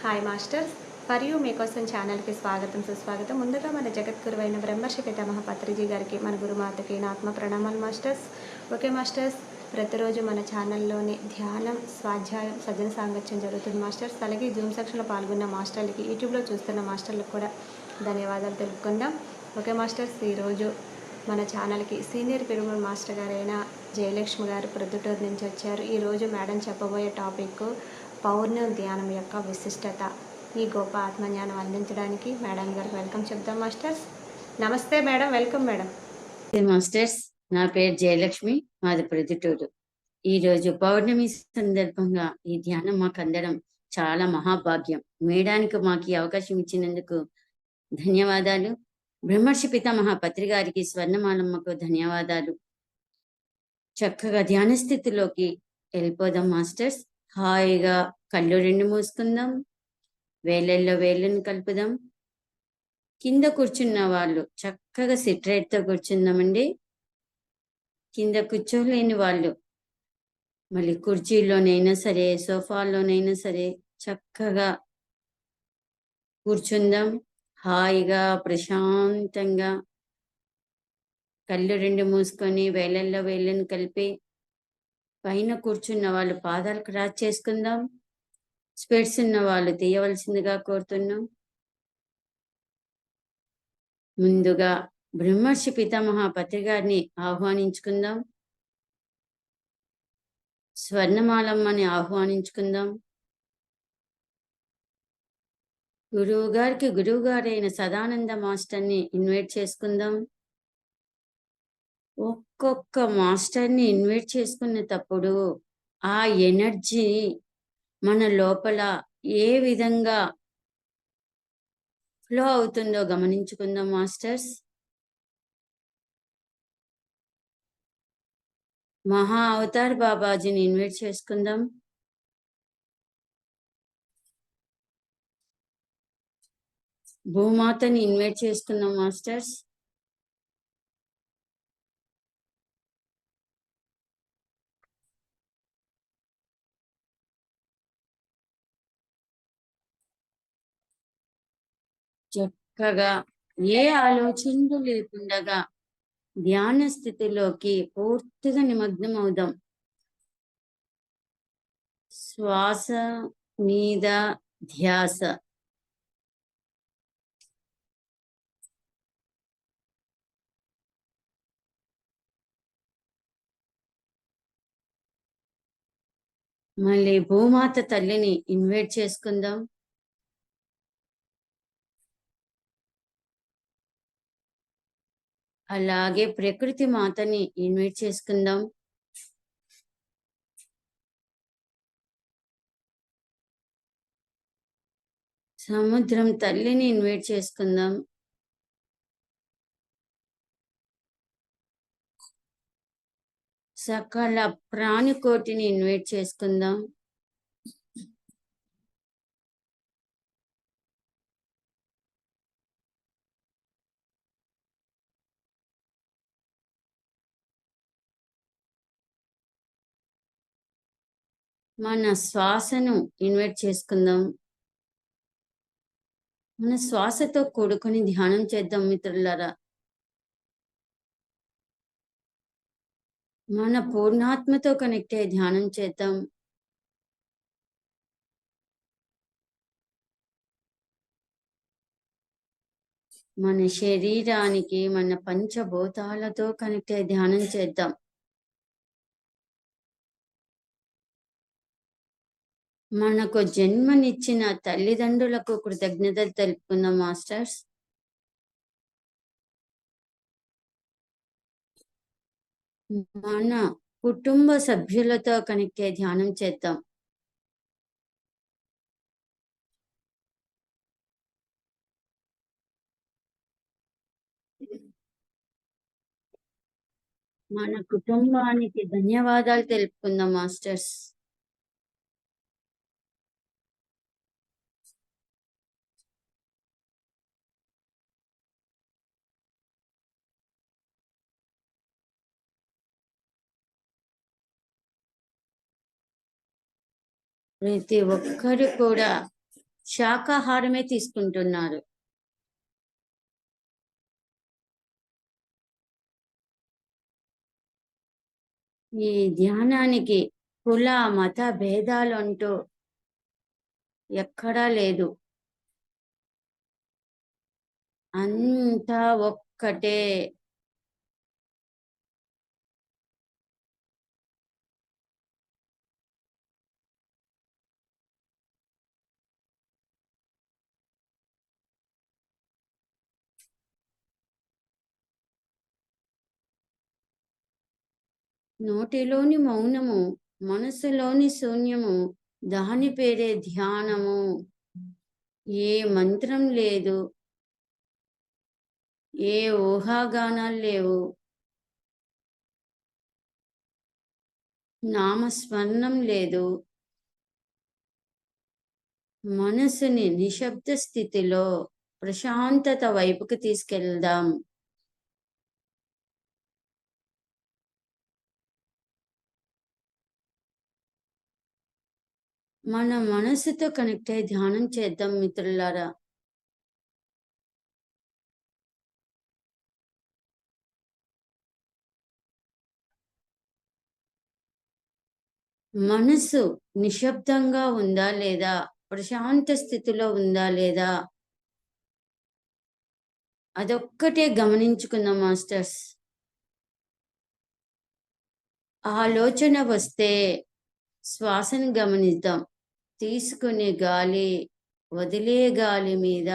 Hi masters, for you మీకోసం ఛానల్కి స్వాగతం సుస్వాగతం. ముందుగా మన జగద్గురువైన బ్రహ్మర్షి పితామహ పత్రిజీ గారికి, మన గురుమాతకి నా ఆత్మ ప్రణామాలు మాస్టర్స్. ఓకే మాస్టర్స్, ప్రతిరోజు మన ఛానల్లోని ధ్యానం, స్వాధ్యాయం, సజ్జన సాంగత్యం జరుగుతుంది మాస్టర్స్. అలాగే జూమ్ సెక్షన్లో పాల్గొన్న మాస్టర్లకి, యూట్యూబ్లో చూస్తున్న మాస్టర్లకు కూడా ధన్యవాదాలు తెలుపుకుందాం. ఓకే మాస్టర్స్, ఈరోజు మన ఛానల్కి సీనియర్ పిరమిడ్ మాస్టర్ గారైన జయలక్ష్మి గారు ప్రొద్దుటూరు నుంచి వచ్చారు. ఈరోజు మేడం చెప్పబోయే టాపిక్ పౌర్ణమి ధ్యానం యొక్క విశిష్టత. ఈ గొప్ప ఆత్మజ్ఞానం అందించడానికి మేడం గారికి వెల్కమ్ చెప్తాం మాస్టర్స్. నమస్తే మేడం, వెల్కమ్ మేడం. మాస్టర్స్, నా పేరు జయలక్ష్మి, మాది ప్రొద్దుటూరు. ఈరోజు పౌర్ణమి సందర్భంగా ఈ ధ్యానం మాకు అందడం చాలా మహాభాగ్యం. మేడానికి మాకు ఈ అవకాశం ఇచ్చినందుకు ధన్యవాదాలు. బ్రహ్మర్షి పితామహ పత్రి గారికి, స్వర్ణమాలమ్మకు ధన్యవాదాలు. చక్కగా ధ్యాన స్థితిలోకి వెళ్ళిపోదాం మాస్టర్స్. హాయిగా కళ్ళు రెండు మూసుకుందాం, వేలల్లో వేళ్ళను కలుపుదాం. కింద కూర్చున్న వాళ్ళు చక్కగా సిట్రైట్ తో కూర్చుందామండి. కింద కూర్చోలేని వాళ్ళు మళ్ళీ కుర్చీలోనైనా సరే, సోఫాల్లోనైనా సరే చక్కగా కూర్చుందాం. హాయిగా ప్రశాంతంగా కళ్ళు రెండు మూసుకొని వేలల్లో వేళ్ళను కలిపి పైన కూర్చున్న వాళ్ళు పాదాలు క్రాస్ చేసుకుందాం. స్పెట్స్ ఉన్న వాళ్ళు తీయవలసిందిగా కోరుతున్నాం. ముందుగా బ్రహ్మర్షి పితామహ పత్రి గారిని ఆహ్వానించుకుందాం. స్వర్ణమాలమ్మని ఆహ్వానించుకుందాం. గురువు గారైన సదానంద మాస్టర్ని ఇన్వైట్ చేసుకుందాం. ఒక్కొక్క మాస్టర్ని ఇన్వైట్ చేసుకునేటప్పుడు ఆ ఎనర్జీ మన లోపల ఏ విధంగా ఫ్లో అవుతుందో గమనించుకుందాం మాస్టర్స్. మహా అవతార్ బాబాజీని ఇన్వైట్ చేసుకుందాం. భూమాతని ఇన్వైట్ చేసుకుందాం మాస్టర్స్. చక్కగా ఏ ఆలోచనలు లేకుండా ధ్యాన స్థితిలోకి పూర్తిగా నిమగ్నం అవుదాం. శ్వాస మీద ధ్యాస. మళ్ళీ భూమాత తల్లిని ఇన్వైట్ చేసుకుందాం. అలాగే ప్రకృతి మాతని ఇన్వైట్ చేసుకుందాం. సముద్రం తల్లిని ఇన్వైట్ చేసుకుందాం. సకల ప్రాణికోటిని ఇన్వైట్ చేసుకుందాం. మన శ్వాసను ఇన్వైట్ చేసుకుందాం. మన శ్వాసతో కూడుకొని ధ్యానం చేద్దాం మిత్రులారా. మన పూర్ణాత్మతో కనెక్ట్ అయ్యి ధ్యానం చేద్దాం. మన శరీరానికి, మన పంచభూతాలతో కనెక్ట్ అయ్యి ధ్యానం చేద్దాం. మనకు జన్మనిచ్చిన తల్లిదండ్రులకు కృతజ్ఞతలు తెలుపుకుందాం మాస్టర్స్. మన కుటుంబ సభ్యులతో కనెక్ట్ అయ్యి ధ్యానం చేద్దాం. మన కుటుంబానికి ధన్యవాదాలు తెలుపుకుందాం మాస్టర్స్. ప్రతి ఒక్కరు కూడా శాకాహారమే తీసుకుంటున్నారు. ఈ ధ్యానానికి కుల, మత భేదాలంటూ ఎక్కడా లేదు. అంతా ఒక్కటే. నోటిలోని మౌనము, మనసులోని శూన్యము, దాని పేరే ధ్యానము. ఏ మంత్రం లేదు, ఏ ఊహాగానాలు లేవు, నామస్మరణం లేదు. మనసుని నిశ్శబ్ద స్థితిలో ప్రశాంతత వైపుకి తీసుకెళ్దాం. మన మనసుతో కనెక్ట్ అయ్యి ధ్యానం చేద్దాం మిత్రులారా. మనసు నిశ్శబ్దంగా ఉందా లేదా, ప్రశాంత స్థితిలో ఉందా లేదా, అదొక్కటే గమనించుకుందాం మాస్టర్స్. ఆలోచన వస్తే శ్వాసను గమనిద్దాం. తీసుకునే గాలి, వదిలే గాలి మీద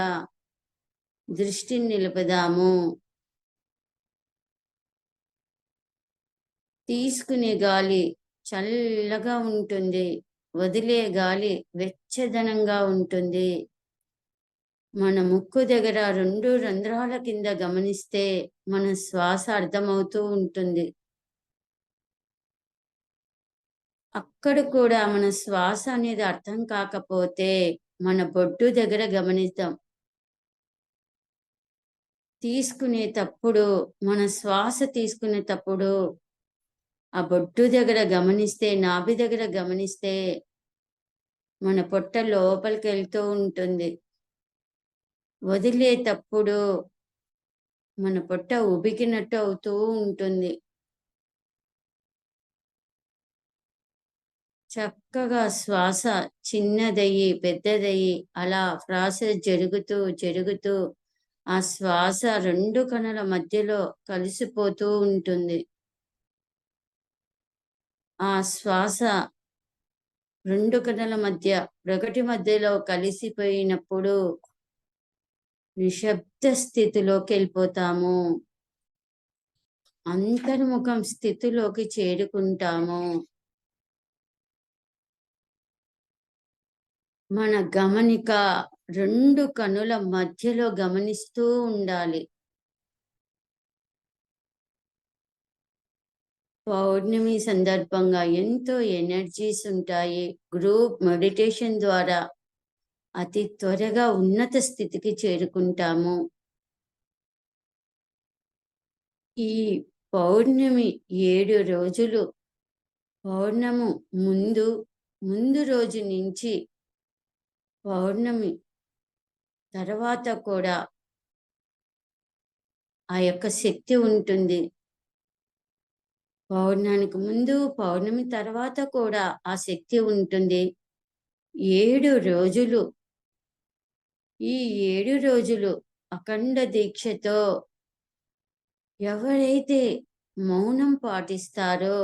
దృష్టిని నిలుపుదాము. తీసుకునే గాలి చల్లగా ఉంటుంది, వదిలే గాలి వెచ్చదనంగా ఉంటుంది. మన ముక్కు దగ్గర 2 రంధ్రాల కింద గమనిస్తే మన శ్వాస అర్థమవుతూ ఉంటుంది. అక్కడ కూడా మన శ్వాస అనేది అర్థం కాకపోతే మన బొడ్డు దగ్గర గమనిద్దాం. తీసుకునేటప్పుడు మన శ్వాస తీసుకునేటప్పుడు ఆ బొడ్డు దగ్గర గమనిస్తే, నాభి దగ్గర గమనిస్తే మన పొట్ట లోపలికి వెళ్తూ ఉంటుంది. వదిలేటప్పుడు మన పొట్ట ఉబికినట్టు అవుతూ ఉంటుంది. చక్కగా శ్వాస చిన్నదయ్యి, పెద్దదయ్యి అలా ప్రాసెస్ జరుగుతూ జరుగుతూ ఆ శ్వాస 2 కణాల మధ్యలో కలిసిపోతూ ఉంటుంది. ఆ శ్వాస 2 కణాల మధ్య ప్రగటి మధ్యలో కలిసిపోయినప్పుడు నిశ్శబ్ద స్థితిలోకి వెళ్ళిపోతాము. అంతర్ముఖం స్థితిలోకి చేరుకుంటాము. మన గమనిక 2 కనుల మధ్యలో గమనిస్తూ ఉండాలి. పౌర్ణమి సందర్భంగా ఎంతో ఎనర్జీస్ ఉంటాయి. గ్రూప్ మెడిటేషన్ ద్వారా అతి త్వరగా ఉన్నత స్థితికి చేరుకుంటాము. ఈ పౌర్ణమి 7 రోజులు, పౌర్ణము ముందు రోజు నుంచి పౌర్ణమి తర్వాత కూడా ఆ యొక్క శక్తి ఉంటుంది. పౌర్ణానికి ముందు, పౌర్ణమి తర్వాత కూడా ఆ శక్తి ఉంటుంది. 7 రోజులు, ఈ 7 రోజులు అఖండ దీక్షతో ఎవరైతే మౌనం పాటిస్తారో,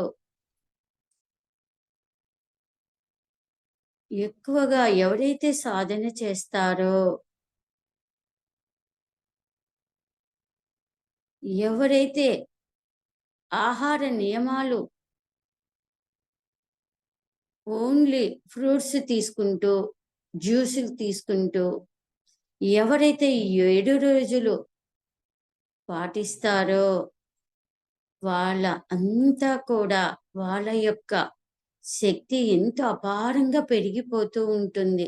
ఎక్కువగా ఎవరైతే సాధన చేస్తారో, ఎవరైతే ఆహార నియమాలు ఓన్లీ ఫ్రూట్స్ తీసుకుంటూ, జ్యూసులు తీసుకుంటూ ఎవరైతే ఈ 7 రోజులు పాటిస్తారో వాళ్ళ అంతా కూడా వాళ్ళ యొక్క శక్తి ఎంతో అపారంగా పెరిగిపోతూ ఉంటుంది.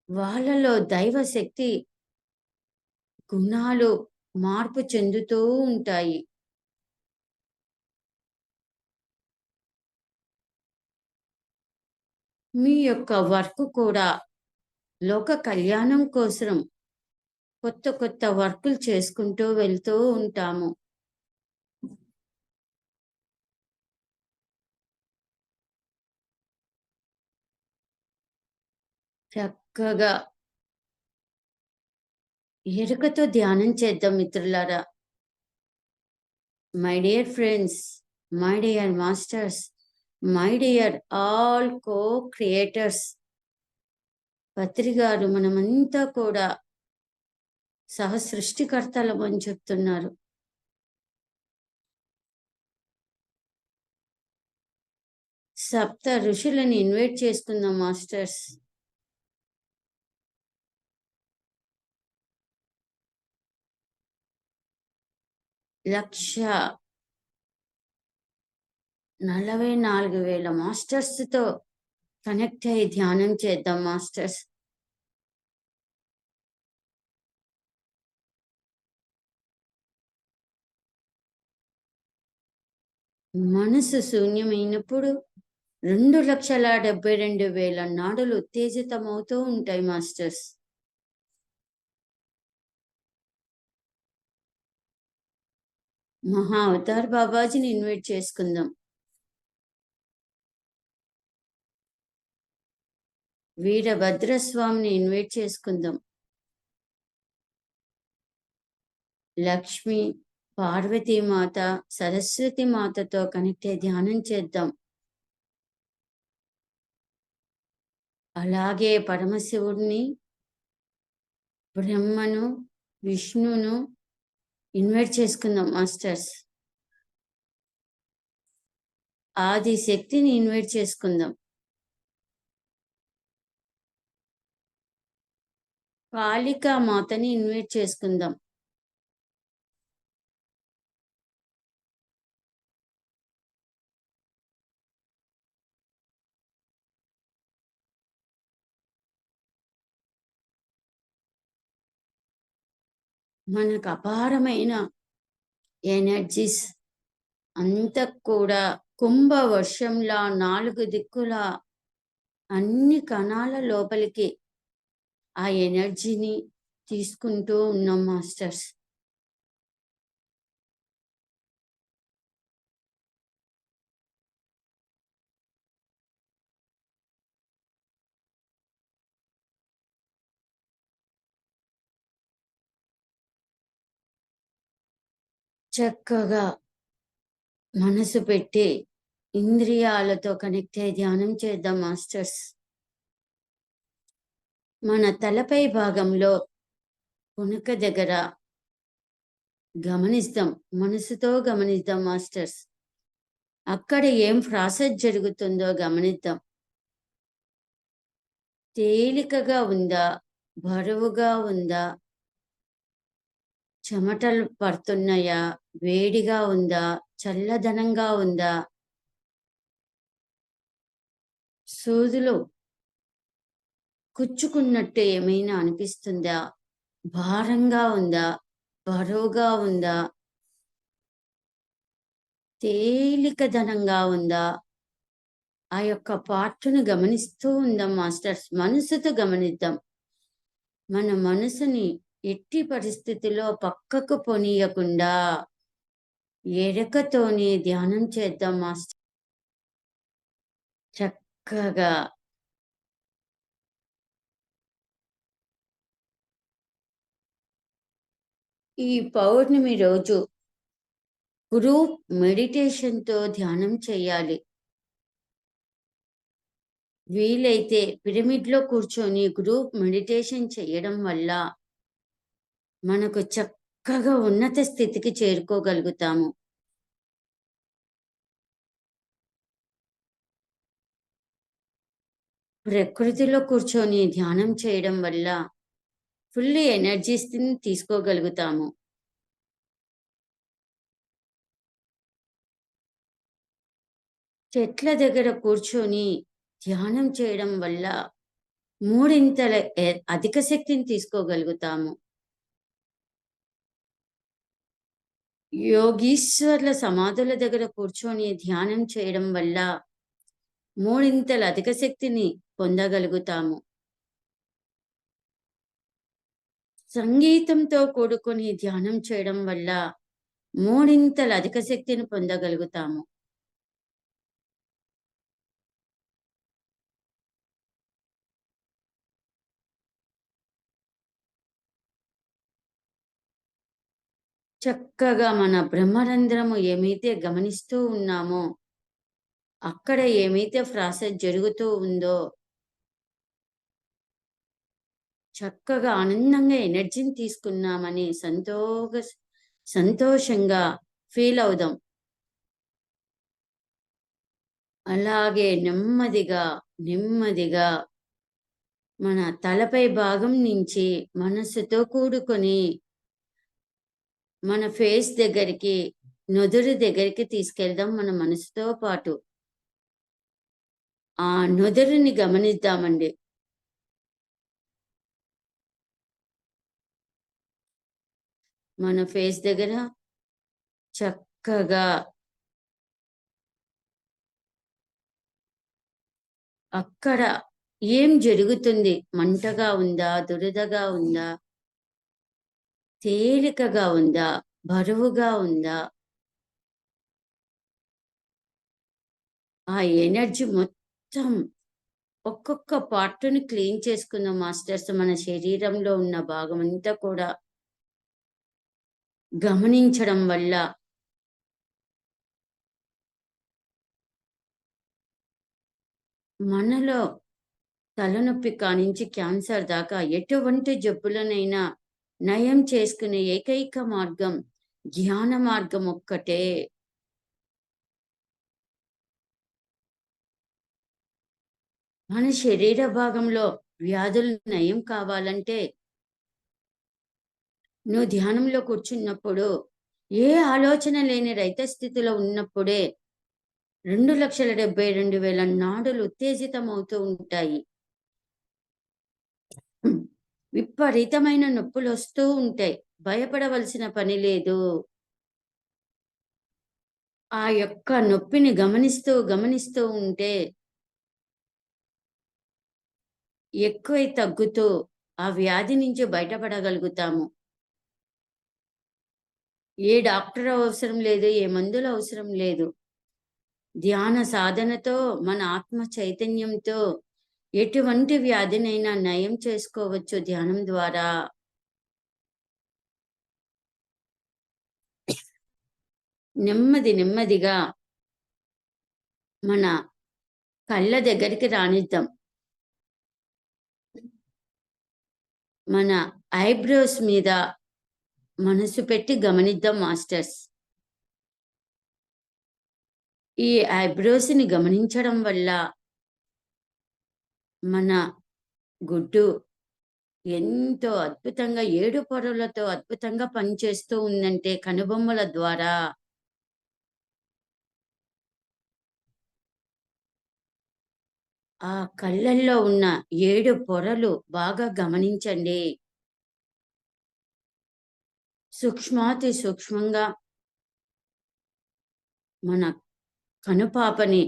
వాళ్ళలో దైవ శక్తి గుణాలు మార్పు చెందుతూ ఉంటాయి. మీ యొక్క వర్క్ కూడా లోక కళ్యాణం కోసం కొత్త కొత్త వర్కులు చేసుకుంటూ వెళ్తూ ఉంటాము. చక్కగా ఎరుకతో ధ్యానం చేద్దాం మిత్రులారా. My dear friends, my dear masters, my dear all co creators. Patri గారు మనమంతా కూడా సహ సృష్టికర్తలమని చెప్తున్నారు. సప్త ఋషులను ఇన్వైట్ చేసుకుందాం మాస్టర్స్. లక్ష 44,000 మాస్టర్స్తో కనెక్ట్ అయ్యి ధ్యానం చేద్దాం మాస్టర్స్. మనసు శూన్యమైనప్పుడు 2,72,000 నాడులు ఉత్తేజితమవుతూ ఉంటాయి మాస్టర్స్. మహా అవతార్ బాబాజీని ఇన్వైట్ చేసుకుందాం. వీరభద్రస్వామిని ఇన్వైట్ చేసుకుందాం. లక్ష్మి, పార్వతీమాత, సరస్వతి మాతతో కనెక్ట్ అయ్యి ధ్యానం చేద్దాం. అలాగే పరమశివుడిని, బ్రహ్మను, విష్ణును ఇన్వైట్ చేసుకుందాం మాస్టర్స్. ఆది శక్తిని ఇన్వైట్ చేసుకుందాం. కాళికా మాతని ఇన్వైట్ చేసుకుందాం. మనకు అపారమైన ఎనర్జీస్ అంత కూడా కుంభ వర్షంలా 4 దిక్కుల అన్ని కణాల లోపలికి ఆ ఎనర్జీని తీసుకుంటూ ఉన్నాం మాస్టర్స్. చక్కగా మనసు పెట్టి ఇంద్రియాలతో కనెక్ట్ అయ్యి ధ్యానం చేద్దాం మాస్టర్స్. మన తలపై భాగంలో పునక దగ్గర గమనిస్తాం, మనసుతో గమనిద్దాం మాస్టర్స్. అక్కడ ఏం ప్రాసెస్ జరుగుతుందో గమనిద్దాం. తేలికగా ఉందా, బరువుగా ఉందా, చెమటలు పడుతున్నాయా, వేడిగా ఉందా, చల్లదనంగా ఉందా, సూదులు కుచ్చుకున్నట్టు ఏమైనా అనిపిస్తుందా, భారంగా ఉందా, బరువుగా ఉందా, తేలికదనంగా ఉందా, ఆ యొక్క పార్ట్ను గమనిస్తూ ఉందాం మాస్టర్స్. మనసుతో గమనిద్దాం. మన మనసుని ఎట్టి పరిస్థితిలో పక్కకు పొనీయకుండా ఎరకతోనే ధ్యానం చేద్దాం మాస్టర్. చక్కగా ఈ పౌర్ణమి రోజు గ్రూప్ మెడిటేషన్తో ధ్యానం చేయాలి. వీలైతే పిరమిడ్లో కూర్చొని గ్రూప్ మెడిటేషన్ చేయడం వల్ల మనకు చక్కగా ఉన్నత స్థితికి చేరుకోగలుగుతాము. ప్రకృతిలో కూర్చొని ధ్యానం చేయడం వల్ల ఫుల్ ఎనర్జీస్ని తీసుకోగలుగుతాము. చెట్ల దగ్గర కూర్చొని ధ్యానం చేయడం వల్ల మూడింతల అధిక శక్తిని తీసుకోగలుగుతాము. యోగీశ్వర్ల సమాధుల దగ్గర కూర్చొని ధ్యానం చేయడం వల్ల మూడింతల అధిక శక్తిని పొందగలుగుతాము. సంగీతంతో కూడుకొని ధ్యానం చేయడం వల్ల మూడింతల అధిక శక్తిని పొందగలుగుతాము. చక్కగా మన బ్రహ్మరంధ్రము ఏమైతే గమనిస్తూ ఉన్నామో, అక్కడ ఏమైతే ప్రాసెస్ జరుగుతూ ఉందో, చక్కగా ఆనందంగా ఎనర్జీని తీసుకున్నామని సంతోషంగా ఫీల్ అవుదాం. అలాగే నెమ్మదిగా, నెమ్మదిగా మన తలపై భాగం నుంచి మనస్సుతో కూడుకొని మన ఫేస్ దగ్గరికి, నుదురు దగ్గరికి తీసుకెళ్దాం మన మనసుతో పాటు. ఆ నుదురుని గమనిద్దామండి. మన ఫేస్ దగ్గర చక్కగా అక్కడ ఏం జరుగుతుంది? మంటగా ఉందా? దురదగా ఉందా? తేలికగా ఉందా? బరువుగా ఉందా? ఆ ఎనర్జీ మొత్తం ఒక్కొక్క పార్ట్‌ని క్లీన్ చేసుకుందాం మాస్టర్స్. మన శరీరంలో ఉన్న భాగమంతా కూడా గమనించడం వల్ల మనలో తలనొప్పి కానించి క్యాన్సర్ దాకా ఎటువంటి జబ్బులనైనా నయం చేసుకునే ఏకైక మార్గం ధ్యాన మార్గం ఒక్కటే. మన శరీర భాగంలో వ్యాధులు నయం కావాలంటే నువ్వు ధ్యానంలో కూర్చున్నప్పుడు ఏ ఆలోచన లేని రహిత స్థితిలో ఉన్నప్పుడే 2,72,000 నాడులు ఉత్తేజితమవుతూ ఉంటాయి. విపరీతమైన నొప్పులొస్తూ ఉంటాయి. భయపడవలసిన పని లేదు. ఆ యొక్క నొప్పిని గమనిస్తూ, గమనిస్తూ ఉంటే ఎక్కువై తగ్గుతూ ఆ వ్యాధి నుంచి బయటపడగలుగుతాము. ఏ డాక్టర్ అవసరం లేదు. ఏ మందులు అవసరం లేదు. ధ్యాన సాధనతో మన ఆత్మ చైతన్యంతో ఎటువంటి వ్యాధినైనా నయం చేసుకోవచ్చు ధ్యానం ద్వారా. నెమ్మది నెమ్మదిగా మన కళ్ళ దగ్గరికి రానిద్దాం. మన ఐబ్రోస్ మీద మనసు పెట్టి గమనిద్దాం మాస్టర్స్. ఈ ఐబ్రోస్‌ని గమనించడం వల్ల మన గుడ్డు ఎంతో అద్భుతంగా 7 పొరలతో అద్భుతంగా పనిచేస్తూ ఉందంటే కనుబొమ్మల ద్వారా ఆ కళ్ళల్లో ఉన్న 7 పొరలు బాగా గమనించండి. సూక్ష్మాతి సూక్ష్మంగా మన కనుపాపని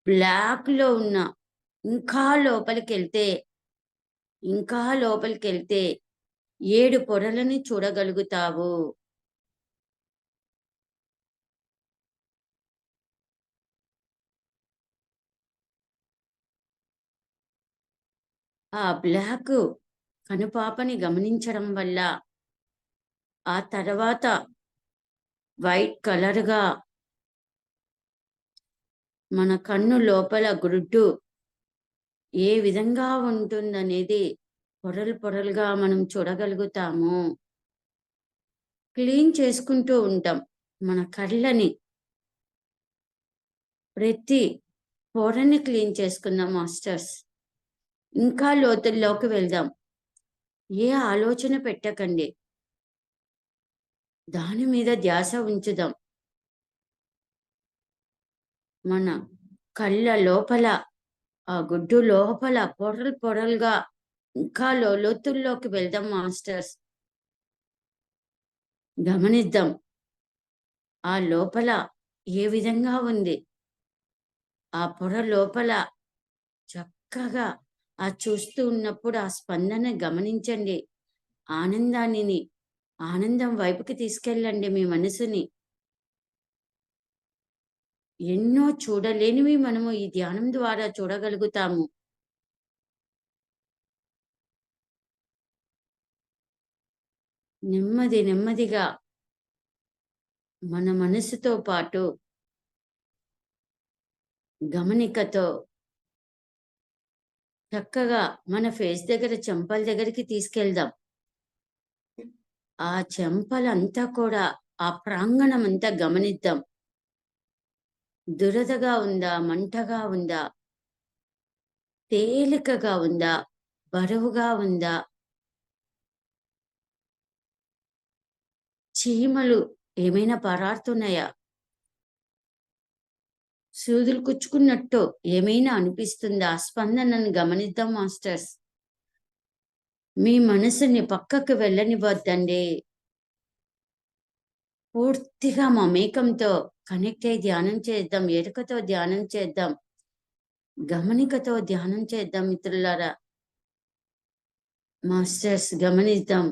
బ్లాక్‌లో ఉన్న ఇంకా లోపలికెళ్తే, ఇంకా లోపలికెళ్తే 7 పొరలని చూడగలుగుతావు. ఆ బ్లాకు కనుపాపని గమనించడం వల్ల ఆ తర్వాత వైట్ కలర్‌గా మన కన్ను లోపల గ్రుడ్డు ఏ విధంగా ఉంటుందనేది పొరలు పొరలుగా మనం చూడగలుగుతాము. క్లీన్ చేసుకుంటూ ఉంటాం. మన కళ్ళని ప్రతి పొరని క్లీన్ చేసుకుందాం మాస్టర్స్. ఇంకా లోతుల్లోకి వెళ్దాం. ఏ ఆలోచన పెట్టకండి. దాని మీద ధ్యాస ఉంచుదాం. మన కళ్ళ లోపల ఆ గుడ్డు లోపల పొరలు పొరలుగా ఇంకా లోతుల్లోకి వెళ్దాం మాస్టర్స్. గమనిద్దాం. ఆ లోపల ఏ విధంగా ఉంది? ఆ పొర లోపల చక్కగా ఆ చూస్తూ ఉన్నప్పుడు ఆ స్పందన గమనించండి. ఆనందానిని ఆనందం వైపుకి తీసుకెళ్ళండి మీ మనసుని. ఎన్నో చూడలేనివి మనము ఈ ధ్యానం ద్వారా చూడగలుగుతాము. నెమ్మది నెమ్మదిగా మన మనసుతో పాటు గమనికతో చక్కగా మన ఫేస్ దగ్గర చెంపల దగ్గరికి తీసుకెళ్దాం. ఆ చెంపలంతా కూడా ఆ ప్రాంగణమంతా గమనిద్దాం. దురదగా ఉందా? మంటగా ఉందా? తేలికగా ఉందా? బరువుగా ఉందా? చీమలు ఏమైనా పరారుతున్నాయా? సూదులు కుచ్చుకున్నట్టు ఏమైనా అనిపిస్తుందా? స్పందనను గమనిద్దాం మాస్టర్స్. మీ మనసుని పక్కకు వెళ్ళనివ్వద్దండి. పూర్తిగా మమేకంతో కనెక్ట్ అయ్యి ధ్యానం చేద్దాం. ఎరుకతో ధ్యానం చేద్దాం. గమనికతో ధ్యానం చేద్దాం మిత్రులారా. మాస్టర్స్ గమనిద్దాం.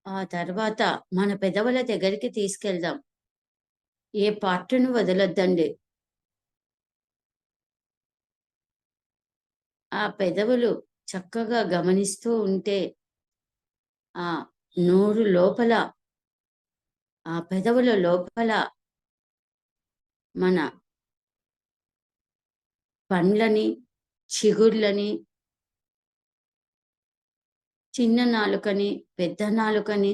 ఆ తర్వాత మన పెదవుల దగ్గరికి తీసుకెళ్దాం. ఏ పార్ట్‌ను వదలొద్దండి. ఆ పెదవులు చక్కగా గమనిస్తూ ఉంటే ఆ నోరు లోపల, ఆ పెదవుల లోపల మన పండ్లని, చిగుర్లని, చిన్న నాలుకని, పెద్ద నాలుకని,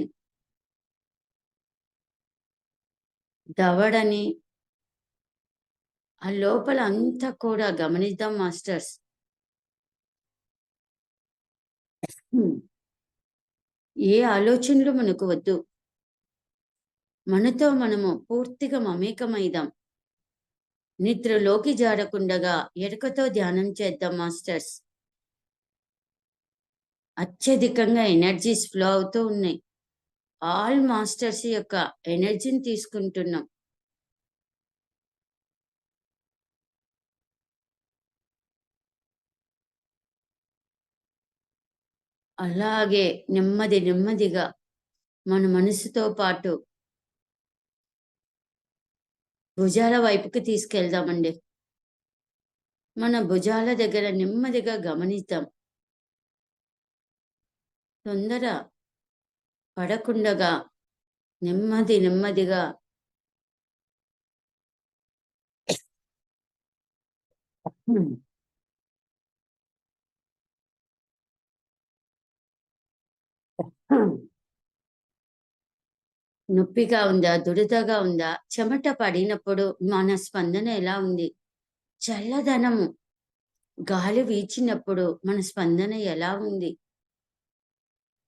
దవడని, ఆ లోపల అంతా కూడా గమనిద్దాం మాస్టర్స్. హ్మ్. ఏ ఆలోచనలు మనకు వద్దు. మనతో మనము పూర్తిగా మమేకమైదాం. నిద్రలోకి జారకుండగా ఎరుకతో ధ్యానం చేద్దాం మాస్టర్స్. అత్యధికంగా ఎనర్జీస్ ఫ్లో అవుతూ ఉన్నాయి. ఆల్ మాస్టర్స్ యొక్క ఎనర్జీని తీసుకుంటున్నాం. అలాగే నెమ్మది నెమ్మదిగా మన మనసుతో పాటు భుజాల వైపుకి తీసుకెళ్దామండి. మన భుజాల దగ్గర నెమ్మదిగా గమనిద్దాం. తొందర పడకుండగా నెమ్మది నెమ్మదిగా హ్మ్. నొప్పిగా ఉందా? దురదగా ఉందా? చెమట పడినప్పుడు మన స్పందన ఎలా ఉంది? చల్లదనము గాలి వీచినప్పుడు మన స్పందన ఎలా ఉంది?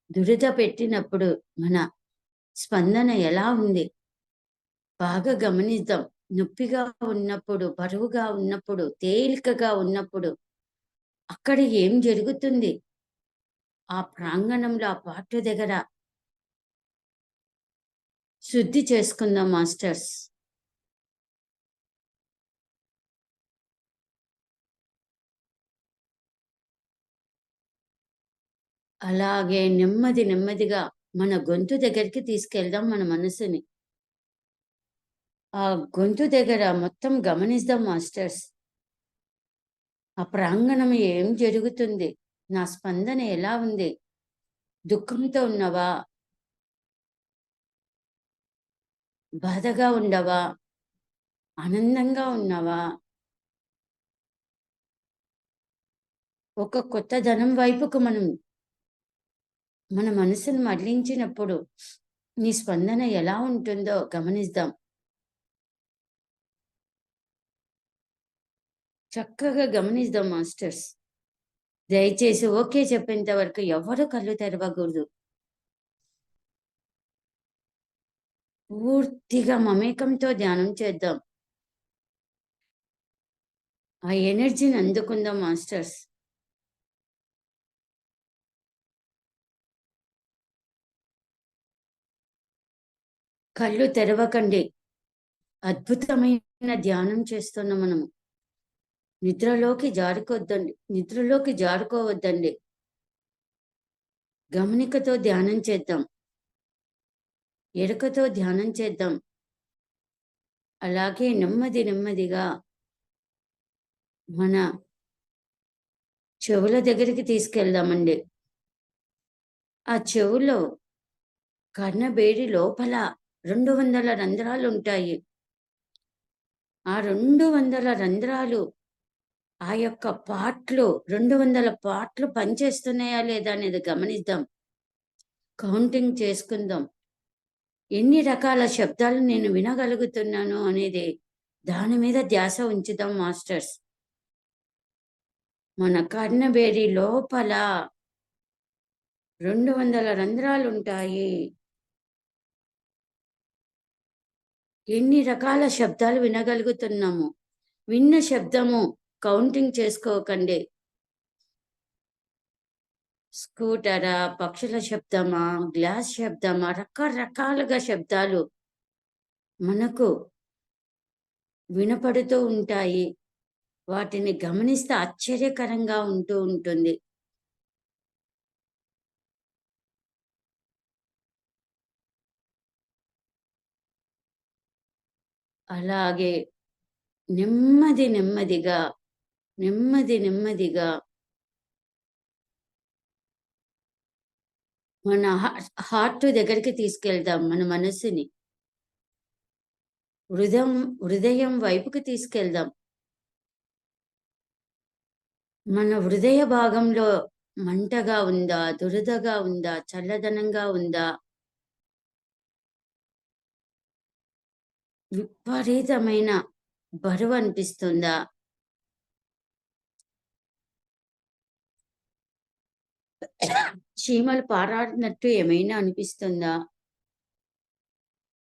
దురద పెట్టినప్పుడు మన స్పందన ఎలా ఉంది? బాగా గమనిద్దాం. నొప్పిగా ఉన్నప్పుడు, బరువుగా ఉన్నప్పుడు, తేలికగా ఉన్నప్పుడు అక్కడ ఏం జరుగుతుంది? ఆ ప్రాంగణంలో, ఆ పార్ట్ దగ్గర శుద్ధి చేసుకుందాం మాస్టర్స్. అలాగే నెమ్మది నెమ్మదిగా మన గొంతు దగ్గరికి తీసుకెళ్దాం మన మనసుని. ఆ గొంతు దగ్గర మొత్తం గమనిద్దాం మాస్టర్స్. ఆ ప్రాంగణం ఏం జరుగుతుంది? నా స్పందన ఎలా ఉంది? దుఃఖంతో ఉన్నవా? బాధగా ఉండవా? ఆనందంగా ఉన్నావా? ఒక కొత్త ధనం వైపుకు మనం మన మనసును మళ్లించినప్పుడు నీ స్పందన ఎలా ఉంటుందో గమనిద్దాం. చక్కగా గమనిద్దాం మాస్టర్స్. దయచేసి ఓకే చెప్పేంత వరకు ఎవరు కళ్ళు తెరవకూడదు. పూర్తిగా మమేకంతో ధ్యానం చేద్దాం. ఆ ఎనర్జీని అందుకుందాం మాస్టర్స్. కళ్ళు తెరవకండి. అద్భుతమైన ధ్యానం చేస్తున్నాం మనము. నిద్రలోకి జారుకోవద్దండి. గమనికతో ధ్యానం చేద్దాం. ఎరుకతో ధ్యానం చేద్దాం. అలాగే నెమ్మదిగా మన చెవుల దగ్గరికి తీసుకెళ్దామండి. ఆ చెవులో కర్ణబేడి లోపల 200 రంధ్రాలు ఉంటాయి. ఆ 200 రంధ్రాలు, ఆ యొక్క పార్ట్లు 200 పార్ట్లు పనిచేస్తున్నాయా లేదా అనేది గమనిద్దాం. కౌంటింగ్ చేసుకుందాం. ఎన్ని రకాల శబ్దాలు నేను వినగలుగుతున్నాను అనేది దాని మీద ధ్యాస ఉంచుదాం మాస్టర్స్. మన కర్ణబేడి లోపల 200 రంధ్రాలుంటాయి. ఎన్ని రకాల శబ్దాలు వినగలుగుతున్నాము. విన్న శబ్దము కౌంటింగ్ చేసుకోకండి. స్కూటరా, పక్షుల శబ్దమా, గ్లాస్ శబ్దమా, రకరకాలుగా శబ్దాలు మనకు వినపడుతూ ఉంటాయి. వాటిని గమనిస్తే ఆశ్చర్యకరంగా ఉంటూ ఉంటుంది. అలాగే నెమ్మదిగా మన హార్ట్ దగ్గరికి తీసుకెళ్దాం. మన మనసుని హృదయం వైపుకి తీసుకెళ్దాం. మన హృదయ భాగంలో మంటగా ఉందా, దురదగా ఉందా, చల్లదనంగా ఉందా, విపరీతమైన బరువు అనిపిస్తుందా, చీమలు పారాడినట్టు ఏమైనా అనిపిస్తుందా?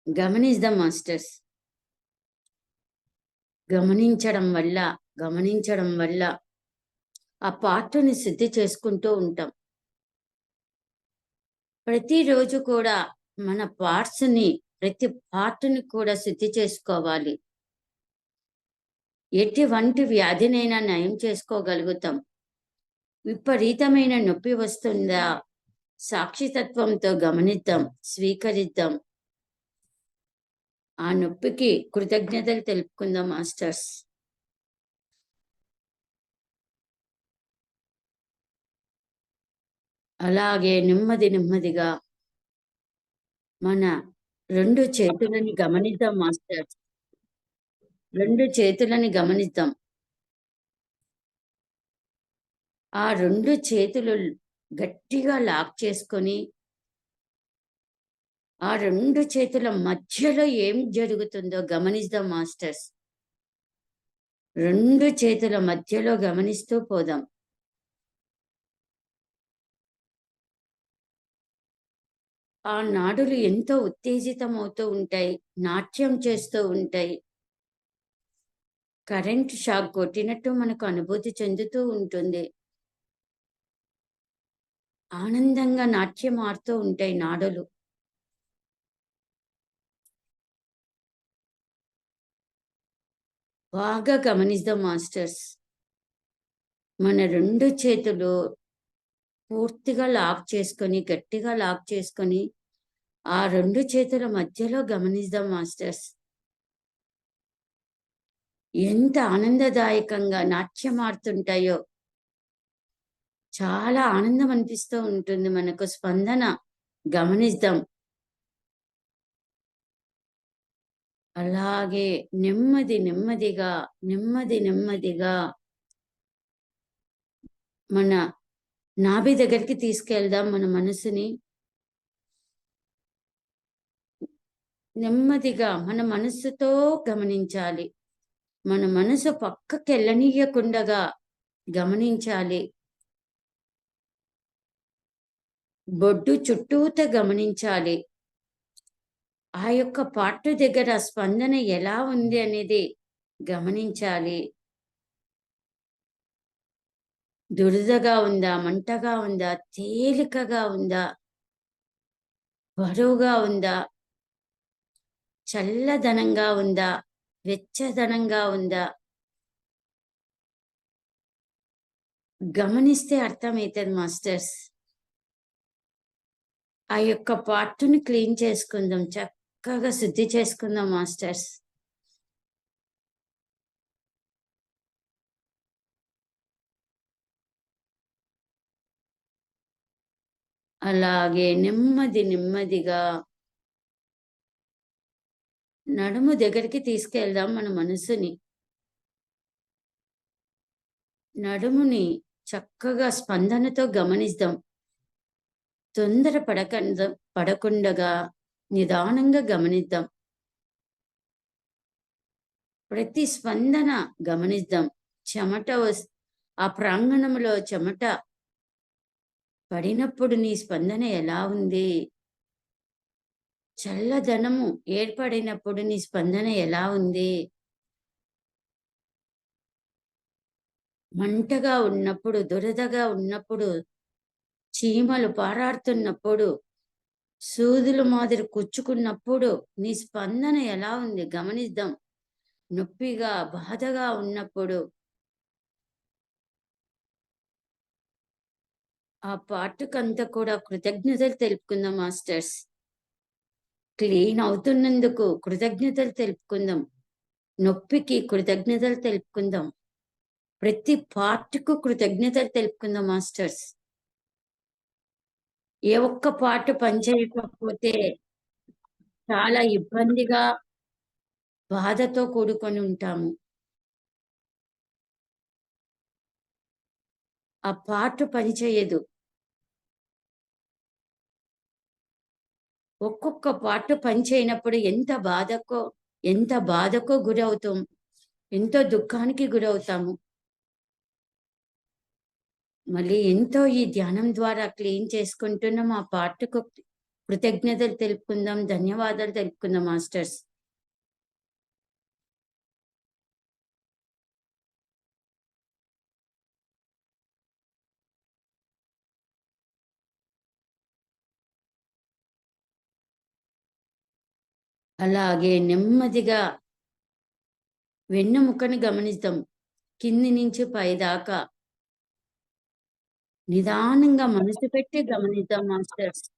గమనిద్దాం మాస్టర్స్. గమనించడం వల్ల ఆ పార్ట్ని శుద్ధి చేసుకుంటూ ఉంటాం. ప్రతిరోజు కూడా మన ప్రతి పార్ట్ని కూడా శుద్ధి చేసుకోవాలి. ఎటువంటి వ్యాధినైనా నయం చేసుకోగలుగుతాం. విపరీతమైన నొప్పి వస్తుందా, సాక్షితత్వంతో గమనిద్దాం, స్వీకరిద్దాం. ఆ నొప్పికి కృతజ్ఞతలు తెలుపుకుందాం మాస్టర్స్. అలాగే నెమ్మదిగా మన 2 చేతులని గమనిద్దాం మాస్టర్స్. 2 చేతులని గమనిద్దాం. ఆ 2 చేతులు గట్టిగా లాక్ చేసుకొని, ఆ 2 చేతుల మధ్యలో ఏం జరుగుతుందో గమనిద్దాం మాస్టర్స్. 2 చేతుల మధ్యలో గమనిస్తూ పోదాం. ఆ నాడులు ఎంతో ఉత్తేజితమవుతూ ఉంటాయి, నాట్యం చేస్తూ ఉంటాయి. కరెంట్ షాక్ కొట్టినట్టు మనకు అనుభూతి చెందుతూ ఉంటుంది. ఆనందంగా నాట్యం ఆడుతూ ఉంటాయి నాడులు. బాగా గమనిద్దాం మాస్టర్స్. మన 2 చేతులు పూర్తిగా గట్టిగా లాక్ చేసుకొని ఆ 2 చేతుల మధ్యలో గమనిద్దాం మాస్టర్స్. ఎంత ఆనందదాయకంగా నాట్యం ఆడుతుంటాయో. చాలా ఆనందం అనిపిస్తూ ఉంటుంది మనకు. స్పందన గమనిద్దాం. అలాగే నెమ్మదిగా మన నాభి దగ్గరికి తీసుకెళ్దాం మన మనసుని. నెమ్మదిగా మన మనసుతో గమనించాలి. మన మనసు పక్కకెళ్ళనీయకుండగా గమనించాలి. బొడ్డు చుట్టూత గమనించాలి. ఆ యొక్క పార్ట్ దగ్గర స్పందన ఎలా ఉంది అనేది గమనించాలి. దురదగా ఉందా, మంటగా ఉందా, తేలికగా ఉందా, బరువుగా ఉందా, చల్లదనంగా ఉందా, వెచ్చదనంగా ఉందా గమనిస్తే అర్థమవుతుంది మాస్టర్స్. ఆ యొక్క పార్ట్‌ని క్లీన్ చేసుకుందాం. చక్కగా శుద్ధి చేసుకుందాం మాస్టర్స్. అలాగే నెమ్మదిగా నడుము దగ్గరికి తీసుకెళ్దాం మన మనసుని. నడుముని చక్కగా స్పందనతో గమనిద్దాం. తొందర పడకుండగా నిదానంగా గమనిద్దాం. ప్రతి స్పందన గమనిద్దాం. ఆ ప్రాంగణంలో చెమట పడినప్పుడు నీ స్పందన ఎలా ఉంది? చల్లదనము ఏర్పడినప్పుడు నీ స్పందన ఎలా ఉంది? మంటగా ఉన్నప్పుడు, దురదగా ఉన్నప్పుడు, చీమలు పారాడుతున్నప్పుడు, సూదులు మాదిరి కుచ్చుకున్నప్పుడు నీ స్పందన ఎలా ఉంది గమనిద్దాం. నొప్పిగా, బాధగా ఉన్నప్పుడు ఆ పార్ట్‌కంతా కూడా కృతజ్ఞతలు తెలుపుకుందాం మాస్టర్స్. క్లీన్ అవుతున్నందుకు కృతజ్ఞతలు తెలుపుకుందాం. నొప్పికి కృతజ్ఞతలు తెలుపుకుందాం. ప్రతి పార్ట్‌కు కృతజ్ఞతలు తెలుపుకుందాం మాస్టర్స్. ఏ ఒక్క పార్ట్ పనిచేయకపోతే చాలా ఇబ్బందిగా, బాధతో కూడుకొని ఉంటాము. ఆ పార్ట్ పనిచేయదు. ఒక్కొక్క పార్ట్ పనిచేయనప్పుడు ఎంత బాధకో గురవుతాం. ఎంతో దుఃఖానికి గురవుతాము. మళ్ళీ ఎంతో ఈ ధ్యానం ద్వారా క్లీన్ చేసుకుంటున్నాం. ఆ పార్ట్‌కు కృతజ్ఞతలు తెలుపుకుందాం. ధన్యవాదాలు తెలుపుకుందాం మాస్టర్స్. అలాగే నెమ్మదిగా వెన్నెముకని గమనిద్దాం. కింది నుంచి పైదాకా నిదానంగా మనసు పెట్టి గమనిద్దాం మాస్టర్స్.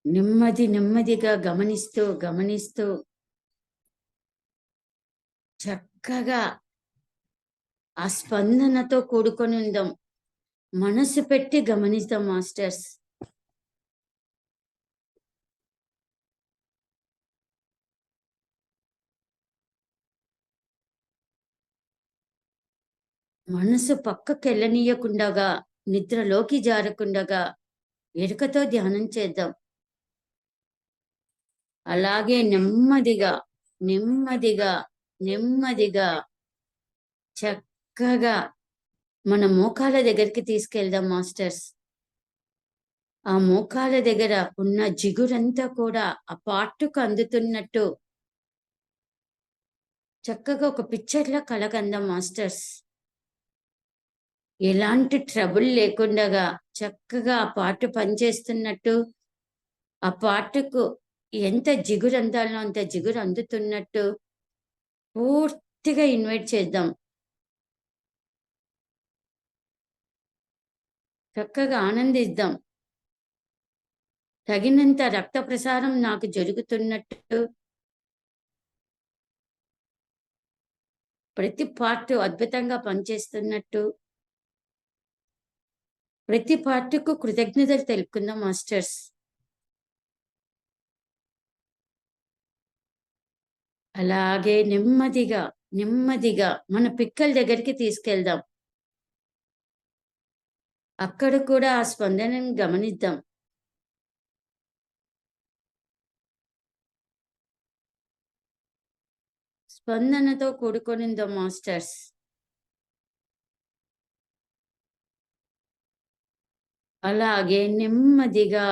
నెమ్మదిగా గమనిస్తూ చక్కగా ఆ స్పందనతో కూడుకొని ఉందాం. మనసు పెట్టి గమనిద్దాం మాస్టర్స్. మనసు పక్కకెళ్ళనీయకుండగా, నిద్రలోకి జారకుండగా ఎరుకతో ధ్యానం చేద్దాం. అలాగే నెమ్మదిగా చక్కగా మన మోకాళ్ళ దగ్గరికి తీసుకెళ్దాం మాస్టర్స్. ఆ మోకాళ్ళ దగ్గర ఉన్న జిగురంతా కూడా ఆ పార్ట్‌కు అందుతున్నట్టు చక్కగా ఒక పిక్చర్‌లా కలగందాం మాస్టర్స్. ఎలాంటి ట్రబుల్ లేకుండగా చక్కగా ఆ పార్ట్ పనిచేస్తున్నట్టు, ఆ పార్ట్‌కు ఎంత జిగురు అందాలో అంత జిగురు అందుతున్నట్టు పూర్తిగా ఇన్వైట్ చేద్దాం. చక్కగా ఆనందిద్దాం. తగినంత రక్త ప్రసారం నాకు జరుగుతున్నట్టు, ప్రతి పార్ట్ అద్భుతంగా పనిచేస్తున్నట్టు, ప్రతి పార్ట్‌కు కృతజ్ఞతలు తెలుపుకుందాం మాస్టర్స్. అలాగే నెమ్మదిగా మన పిక్కల దగ్గరికి తీసుకెళ్దాం. అక్కడ కూడా ఆ స్పందనను గమనిద్దాం. స్పందనతో కూడుకొనుందాం మాస్టర్స్. అలాగే నెమ్మదిగా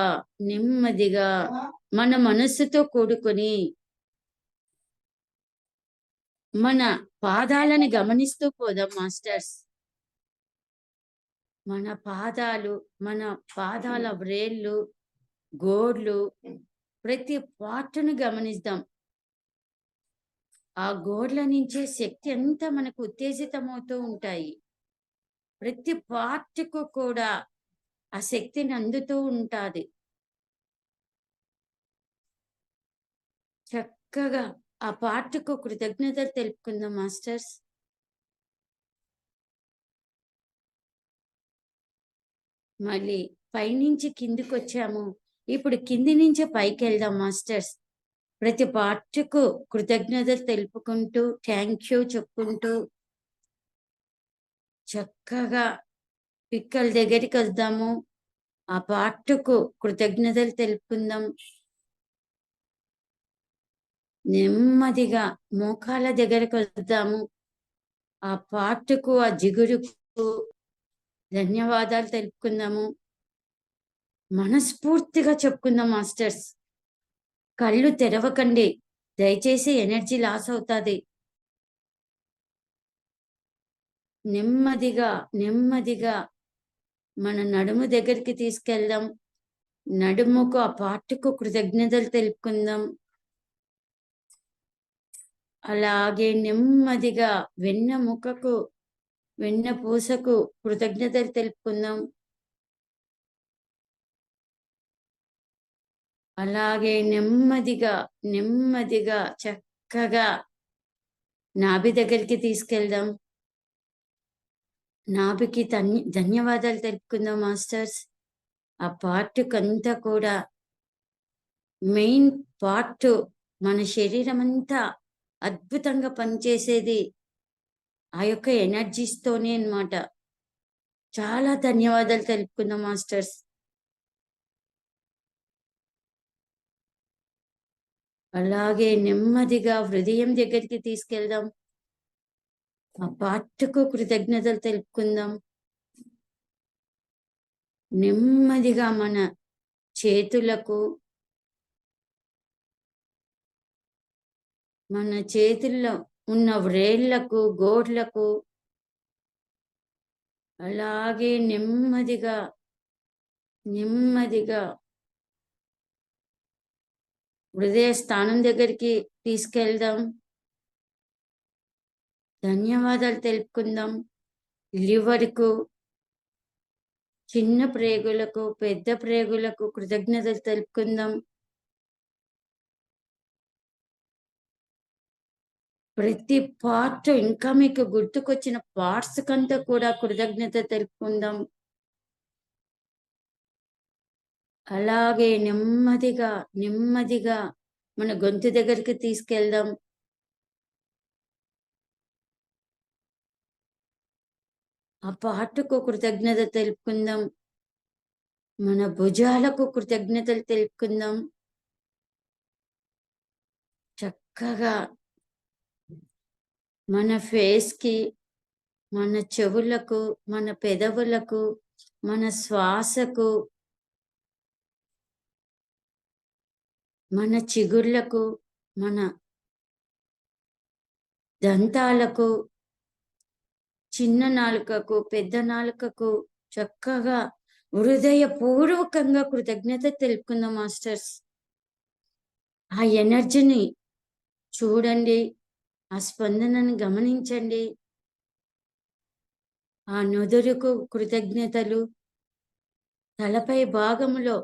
మన మనస్సుతో కూడుకొని మన పాదాలని గమనిస్తూ పోదాం మాస్టర్స్. మన పాదాలు, మన పాదాల వ్రేళ్ళు, గోర్లు, ప్రతి పార్ట్‌ని గమనిద్దాం. ఆ గోర్ల నుంచే శక్తి అంతా మనకు ఉత్తేజితమవుతూ ఉంటాయి. ప్రతి పార్ట్‌కు కూడా ఆ శక్తిని అందుతూ ఉంటాది. చక్కగా ఆ పార్ట్‌కు కృతజ్ఞతలు తెలుపుకుందాం మాస్టర్స్. మళ్ళీ పైనుంచి కిందికొచ్చాము. ఇప్పుడు కింది నుంచి పైకెళ్దాం మాస్టర్స్. ప్రతి పార్ట్‌కు కృతజ్ఞతలు తెలుపుకుంటూ, థాంక్ యూ చెప్పుకుంటూ చక్కగా పిక్కల దగ్గరికొద్దాము. ఆ పార్ట్‌కు కృతజ్ఞతలు తెలుపుకుందాం. నెమ్మదిగా మోకాళ్ళ దగ్గరకొద్దాము. ఆ పార్ట్‌కు, ఆ జిగురుకు ధన్యవాదాలు తెలుపుకుందాము. మనస్ఫూర్తిగా చెప్పుకుందాం మాస్టర్స్. కళ్ళు తెరవకండి. దయచేసి ఎనర్జీ లాస్ అవుతాది. నెమ్మదిగా, నెమ్మదిగా మన నడుము దగ్గరికి తీసుకెళ్దాం. నడుముకు, ఆ పార్ట్‌కు కృతజ్ఞతలు తెలుపుకుందాం. అలాగే నెమ్మదిగా వెన్నెముకకు, వెన్నపూసకు కృతజ్ఞతలు తెలుపుకుందాం. అలాగే నెమ్మదిగా, నెమ్మదిగా చక్కగా నాభి దగ్గరికి తీసుకెళ్దాం. నాభికి ధన్యవాదాలు తెలుపుకుందాం మాస్టర్స్. ఆ పార్ట్‌కంతా కూడా మెయిన్ పార్ట్ మన శరీరం అంతా అద్భుతంగా పనిచేసేది ఆ యొక్క ఎనర్జీస్‌తోనే అన్నమాట. చాలా ధన్యవాదాలు తెలుపుకుందాం మాస్టర్స్. అలాగే నెమ్మదిగా హృదయం దగ్గరికి తీసుకెళ్దాం. ఆ పార్ట్‌కు కృతజ్ఞతలు తెలుపుకుందాం. నెమ్మదిగా మన చేతులకు, మన చేతుల్లో ఉన్న వ్రేళ్ళకు, గోర్లకు అలాగే నెమ్మదిగా, నెమ్మదిగా హృదయ స్థానం దగ్గరికి తీసుకెళ్దాం. ధన్యవాదాలు తెలుపుకుందాం. లివర్‌కు, చిన్న ప్రేగులకు, పెద్ద ప్రేగులకు కృతజ్ఞతలు తెలుపుకుందాం. ప్రతి పార్ట్ ఇంకా మీకు గుర్తుకొచ్చిన పార్ట్స్ కంతా కూడా కృతజ్ఞత తెలుపుకుందాం. అలాగే నెమ్మదిగా, నెమ్మదిగా మన గొంతు దగ్గరికి తీసుకెళ్దాం. ఆ పార్ట్‌కు కృతజ్ఞత తెలుపుకుందాం. మన భుజాలకు కృతజ్ఞతలు తెలుపుకుందాం. చక్కగా మన ఫేస్‌కి, మన చెవులకు, మన పెదవులకు, మన శ్వాసకు, మన చిగుర్లకు, మన దంతాలకు, చిన్న నాలుకకు, పెద్ద నాలుకకు చక్కగా హృదయపూర్వకంగా కృతజ్ఞత తెలుపుకుందాం మాస్టర్స్. ఆ ఎనర్జీని చూడండి. ఆ స్పందనను గమనించండి. ఆ నుదురుకు కృతజ్ఞతలు, తలపై భాగములో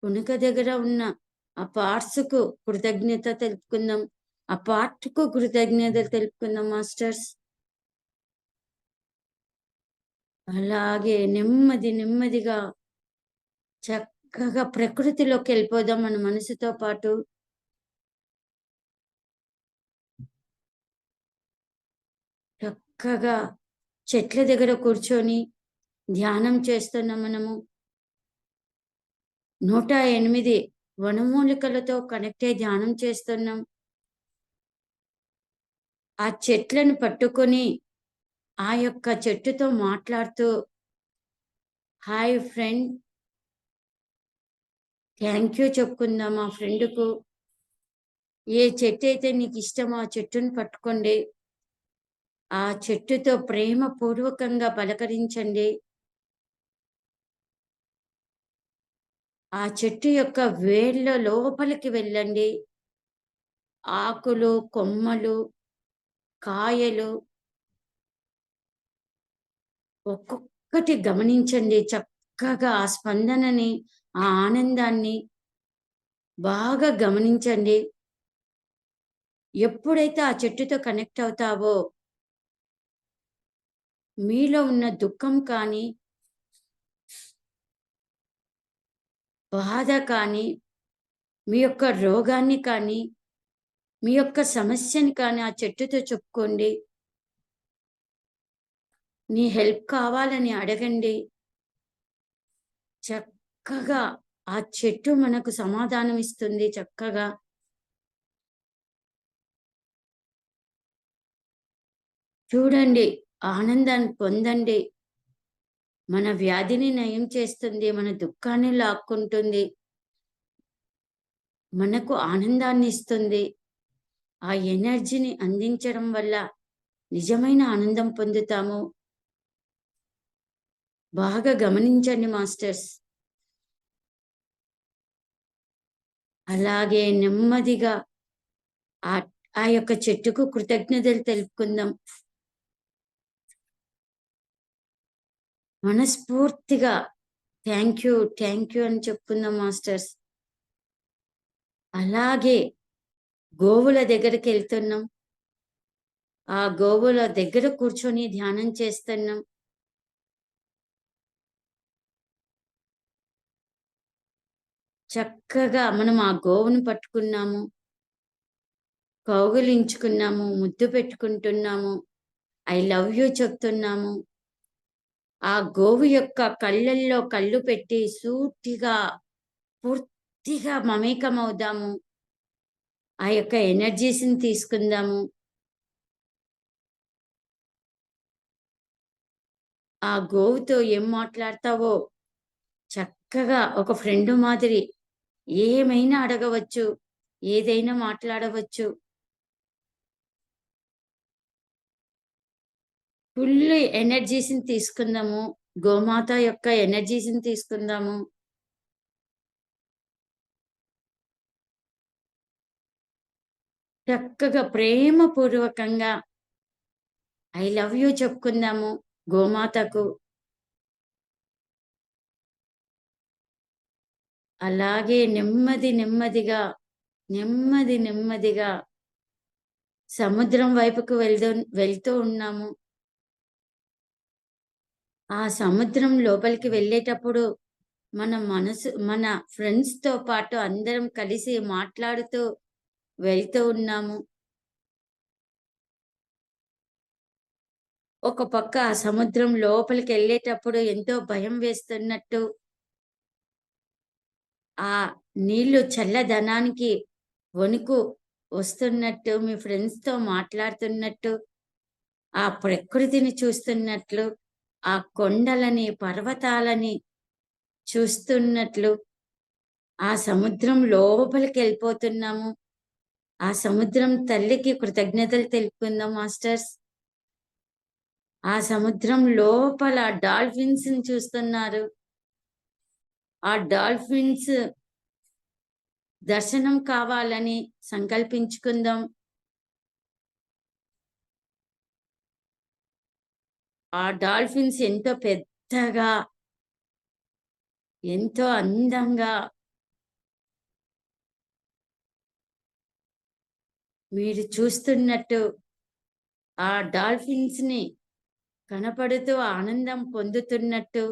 పునుక దగ్గర ఉన్న ఆ పార్ట్స్‌కు కృతజ్ఞత తెలుపుకుందాం. ఆ పార్ట్‌కు కృతజ్ఞతలు తెలుపుకుందాం మాస్టర్స్. అలాగే నెమ్మది నెమ్మదిగా చక్కగా ప్రకృతిలోకెళ్ళిపోదాం మన మనసుతో పాటు. చక్కగా చెట్ల దగ్గర కూర్చొని ధ్యానం చేస్తున్నాం మనము. 108 వనమూలికలతో కనెక్ట్ అయ్యి ధ్యానం చేస్తున్నాం. ఆ చెట్లను పట్టుకొని ఆ యొక్క చెట్టుతో మాట్లాడుతూ, హాయ్ ఫ్రెండ్, థాంక్ యూ చెప్పుకుందాం ఆ ఫ్రెండ్‌కు. ఏ చెట్టు అయితే నీకు ఇష్టమో ఆ చెట్టుని పట్టుకోండి. ఆ చెట్టుతో ప్రేమ పూర్వకంగా పలకరించండి. ఆ చెట్టు యొక్క వేళ్ళ లోపలికి వెళ్ళండి. ఆకులు, కొమ్మలు, కాయలు ఒక్కొక్కటి గమనించండి. చక్కగా ఆ స్పందనని, ఆ ఆనందాన్ని బాగా గమనించండి. ఎప్పుడైతే ఆ చెట్టుతో కనెక్ట్ అవుతావో, మీలో ఉన్న దుఃఖం కానీ, బాధ కానీ, మీ యొక్క రోగాన్ని కానీ, మీ యొక్క సమస్యని కానీ ఆ చెట్టుతో చెప్పుకోండి. నీ హెల్ప్ కావాలని అడగండి. చక్కగా ఆ చెట్టు మనకు సమాధానం ఇస్తుంది చక్కగా. చూడండి, ఆనందాన్ని పొందండి. మన వ్యాధిని నయం చేస్తుంది. మన దుఃఖాన్ని లాక్కుంటుంది. మనకు ఆనందాన్ని ఇస్తుంది. ఆ ఎనర్జీని అందించడం వల్ల నిజమైన ఆనందం పొందుతాము. బాగా గమనించండి మాస్టర్స్. అలాగే నెమ్మదిగా ఆ ఆ యొక్క చెట్టుకు కృతజ్ఞతలు తెలుపుకుందాం. మనస్ఫూర్తిగా థ్యాంక్ యూ అని చెప్పుకుందాం మాస్టర్స్. అలాగే గోవుల దగ్గరికెళ్తున్నాం. ఆ గోవుల దగ్గర కూర్చొని ధ్యానం చేస్తున్నాం. చక్కగా మనం ఆ గోవును పట్టుకున్నాము. కౌగిలించుకున్నాము. ముద్దు పెట్టుకుంటున్నాము. ఐ లవ్ యూ చెప్తున్నాము. ఆ గోవు యొక్క కళ్ళల్లో కళ్ళు పెట్టి సూటిగా, పూర్తిగా మమేకమవుదాము. ఆ యొక్క ఎనర్జీస్‌ని తీసుకుందాము. ఆ గోవుతో ఏం మాట్లాడతావో చక్కగా ఒక ఫ్రెండ్ మాదిరి ఏమైనా అడగవచ్చు. ఏదైనా మాట్లాడవచ్చు. ఫుల్ ఎనర్జీస్‌ని తీసుకుందాము. గోమాత యొక్క ఎనర్జీస్‌ని తీసుకుందాము. చక్కగా ప్రేమపూర్వకంగా ఐ లవ్ యూ చెప్పుకుందాము గోమాతకు. అలాగే నెమ్మదిగా సముద్రం వైపుకు వెళ్తూ ఉన్నాము. ఆ సముద్రం లోపలికి వెళ్ళేటప్పుడు మన ఫ్రెండ్స్‌తో పాటు అందరం కలిసి మాట్లాడుతూ వెళ్తూ ఉన్నాము. ఒక పక్క ఆ సముద్రం లోపలికెళ్ళేటప్పుడు ఎంతో భయం వేస్తున్నట్టు, ఆ నీళ్ళు చల్లదనానికి వణుకు వస్తున్నట్టు, మీ ఫ్రెండ్స్‌తో మాట్లాడుతున్నట్టు, ఆ ప్రకృతిని చూస్తున్నట్లు, ఆ కొండలని, పర్వతాలని చూస్తున్నట్లు, ఆ సముద్రం లోపలికెళ్ళిపోతున్నాము. ఆ సముద్రం తల్లికి కృతజ్ఞతలు తెలుపుకుందాం మాస్టర్స్. ఆ సముద్రం లోపల డాల్ఫిన్స్‌ని చూస్తున్నారు. ఆ డాల్ఫిన్స్ దర్శనం కావాలని సంకల్పించుకుందాం. ఆ డాల్ఫిన్స్ ఎంతో పెద్దగా, ఎంతో అందంగా మీరు చూస్తున్నట్టు, ఆ డాల్ఫిన్స్‌ని కనపడుతూ ఆనందం పొందుతున్నట్టు,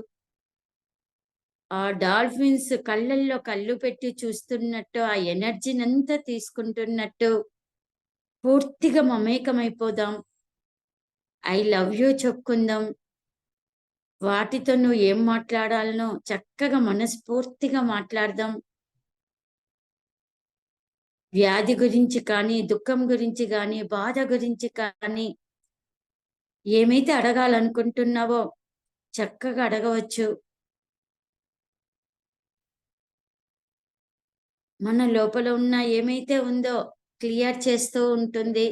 ఆ డాల్ఫిన్స్ కళ్ళల్లో కళ్ళు పెట్టి చూస్తున్నట్టు, ఆ ఎనర్జీనంతా తీసుకుంటున్నట్టు, పూర్తిగా మమేకమైపోదాం. ఐ లవ్ యూ చెప్పుకుందాం. వాటితో నువ్వు ఏం మాట్లాడాలనో చక్కగా మనస్ఫూర్తిగా మాట్లాడదాం. వ్యాధి గురించి కానీ, దుఃఖం గురించి గానీ, బాధ గురించి కానీ, ఏమైతే అడగాలనుకుంటున్నావో చక్కగా అడగవచ్చు. మన లోపల ఉన్న ఏమైతే ఉందో క్లియర్ చేస్తూ ఉంటుంది.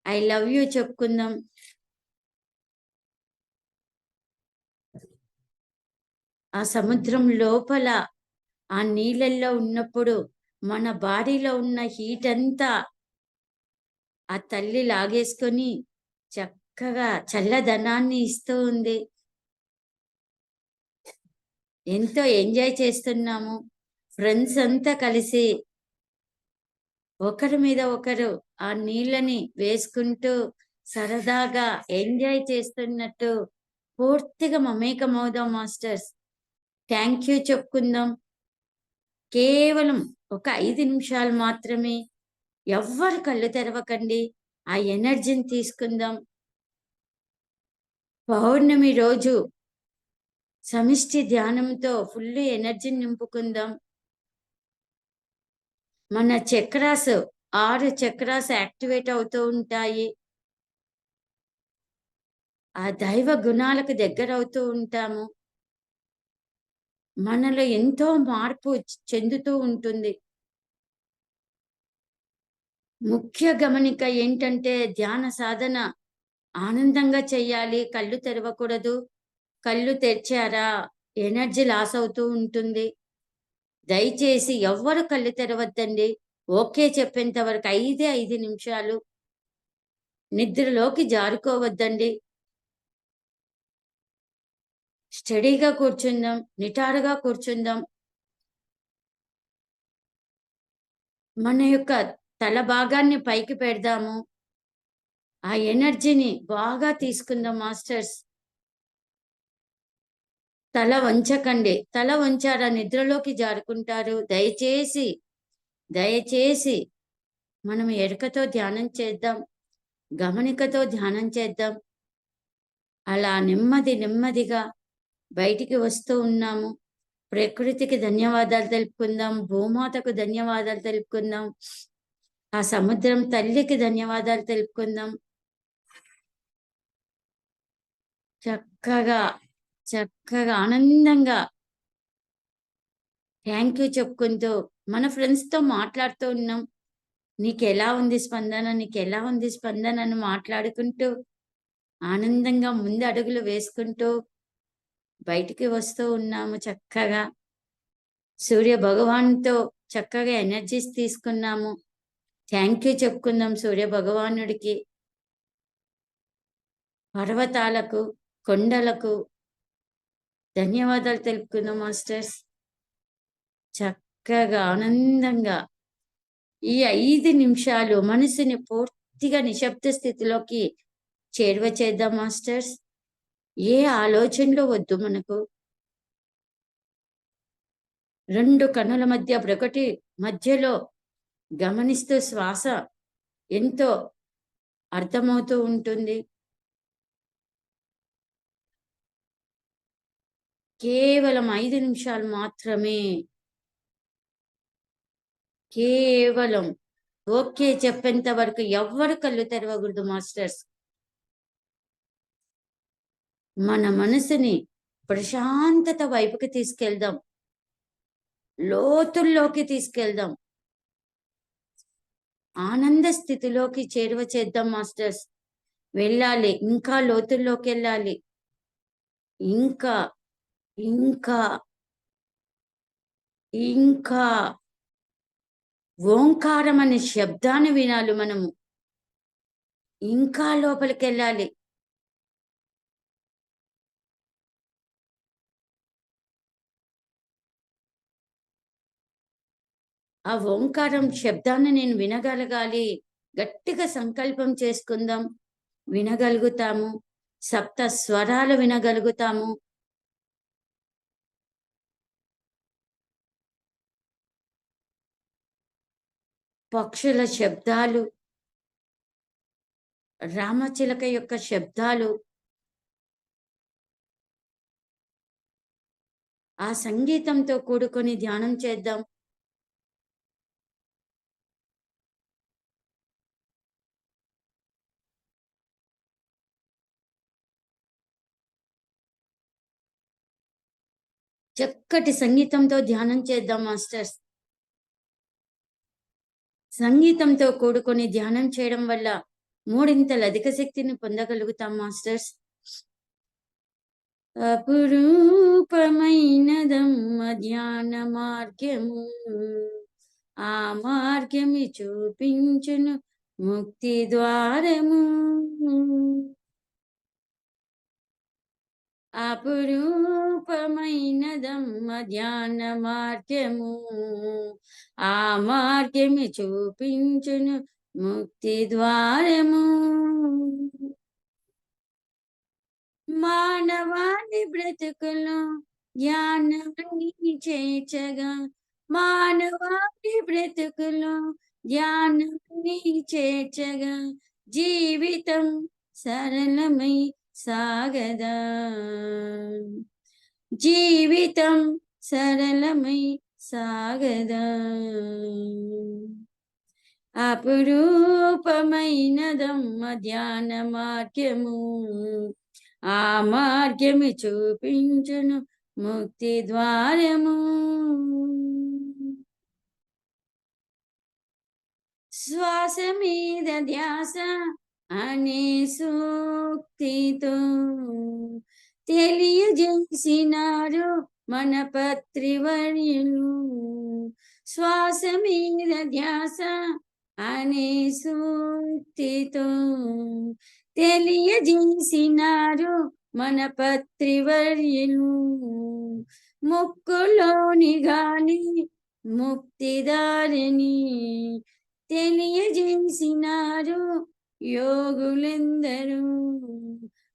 ఐ లవ్ యూ చెప్పుకుందాం. ఆ సముద్రం లోపల ఆ నీళ్ళల్లో ఉన్నప్పుడు మన బాడీలో ఉన్న హీట్ అంతా ఆ తల్లి లాగేసుకొని చక్కగా చల్లదనాన్ని ఇస్తూ ఉంది. ఎంతో ఎంజాయ్ చేస్తున్నాము. ఫ్రెండ్స్ అంతా కలిసి ఒకరి మీద ఒకరు ఆ నీళ్ళని వేసుకుంటూ సరదాగా ఎంజాయ్ చేస్తున్నట్టు పూర్తిగా మమేకమవుదాం మాస్టర్స్. థ్యాంక్ యూ చెప్పుకుందాం. కేవలం ఒక 5 నిమిషాలు మాత్రమే. ఎవ్వరు కళ్ళు తెరవకండి. ఆ ఎనర్జీని తీసుకుందాం. పౌర్ణమి రోజు సమిష్టి ధ్యానంతో ఫుల్ ఎనర్జీని నింపుకుందాం. మన చక్రాస్ 6 చక్రాస్ యాక్టివేట్ అవుతూ ఉంటాయి. ఆ దైవ గుణాలకు దగ్గరవుతూ ఉంటాము. మనలో ఎంతో మార్పు చెందుతూ ఉంటుంది. ముఖ్య గమనిక ఏంటంటే ధ్యాన సాధన ఆనందంగా చెయ్యాలి. కళ్ళు తెరవకూడదు. కళ్ళు తెరిచారా ఎనర్జీ లాస్ అవుతూ ఉంటుంది. దయచేసి ఎవ్వరు కళ్ళు తెరవద్దండి. ఓకే చెప్పేంత వరకు 5 నిమిషాలు. నిద్రలోకి జారుకోవద్దండి. స్టడీగా కూర్చుందాం. నిటారుగా కూర్చుందాం. మన యొక్క తల భాగాన్ని పైకి పెడదాము. ఆ ఎనర్జీని బాగా తీసుకుందాం మాస్టర్స్. తల వంచకండి. తల వంచారా నిద్రలోకి జారుకుంటారు. దయచేసి, దయచేసి మనం ఎరుకతో ధ్యానం చేద్దాం. గమనికతో ధ్యానం చేద్దాం. అలా నెమ్మది నెమ్మదిగా బయటికి వస్తూ ఉన్నాము. ప్రకృతికి ధన్యవాదాలు తెలుపుకుందాం. భూమాతకు ధన్యవాదాలు తెలుపుకుందాం. ఆ సముద్రం తల్లికి ధన్యవాదాలు తెలుపుకుందాం. చక్కగా, చక్కగా ఆనందంగా థ్యాంక్ యూ చెప్పుకుంటూ మన ఫ్రెండ్స్‌తో మాట్లాడుతూ ఉన్నాం. నీకెలా ఉంది స్పందన? నీకెలా ఉంది స్పందన? అని మాట్లాడుకుంటూ ఆనందంగా ముందు అడుగులు వేసుకుంటూ బయటికి వస్తూ ఉన్నాము చక్కగా. సూర్య భగవానుతో చక్కగా ఎనర్జీస్ తీసుకున్నాము. థ్యాంక్ యూ చెప్పుకుందాం సూర్య భగవానుడికి. పర్వతాలకు, కొండలకు ధన్యవాదాలు తెలుపుకుందాం మాస్టర్స్. చక్కగా ఆనందంగా ఈ 5 నిమిషాలు మనసుని పూర్తిగా నిశ్శబ్ద స్థితిలోకి చేరువ చేద్దాం మాస్టర్స్. ఏ ఆలోచనలు వద్దు మనకు. 2 కన్నుల మధ్య ఒకటి మధ్యలో గమనిస్తూ శ్వాస ఎంతో అర్థమవుతూ ఉంటుంది. కేవలం 5 నిమిషాలు మాత్రమే. కేవలం ఓకే చెప్పేంత వరకు ఎవ్వరు కళ్ళు తెరవకూడదు మాస్టర్స్. మన మనసుని ప్రశాంతత వైపుకి తీసుకెళ్దాం. లోతుల్లోకి తీసుకెళ్దాం. ఆనంద స్థితిలోకి చేరువ చేద్దాం మాస్టర్స్. వెళ్ళాలి. ఇంకా లోతుల్లోకెళ్ళాలి. ఇంకా, ఇంకా, ఇంకా ఓంకారం అనే శబ్దాన్ని వినాలి మనము. ఇంకా లోపలికెళ్ళాలి. ఆ ఓంకారం శబ్దాన్ని నేను వినగలగాలి. గట్టిగా సంకల్పం చేసుకుందాం. వినగలుగుతాము. సప్త స్వరాలు వినగలుగుతాము. పక్షుల శబ్దాలు, రామచిలక యొక్క శబ్దాలు, ఆ సంగీతంతో కూడుకొని ధ్యానం చేద్దాం. చక్కటి సంగీతంతో ధ్యానం చేద్దాం మాస్టర్స్. సంగీతంతో కూడుకొని ధ్యానం చేయడం వల్ల మూడింతల అధిక శక్తిని పొందగలుగుతాం మాస్టర్స్. అపురూపమైనదమ్మ ధ్యాన మార్గము, ఆ మార్గమి చూపించును ముక్తి ద్వారము. అపురూపమైనదమ్మ ధ్యాన మార్గము, ఆ మార్గమి చూపించును ముక్తి ద్వారము. మానవాళి బ్రతుకులు ధ్యానాన్ని చేర్చగా, మానవాళి బ్రతుకులు ధ్యానాన్ని చేర్చగా, జీవితం సరళమై సాగదా, జీవితం సరళమై సాగదా. అపురూపమైనదమ్మ ధ్యాన మార్గము, ఆ మార్గమి చూపించును ముక్తి ద్వారము. శ్వాస మీద ధ్యాస అనే సూక్తితో తెలియజేసినారు మన పత్రివర్యులు. శ్వాస మీద ధ్యాస అనే సూక్తితో తెలియజేసినారు మన పత్రివర్యులు. ముక్కులోని గాలి ముక్తిదారిని తెలియజేసినారు యోగులెందరూ.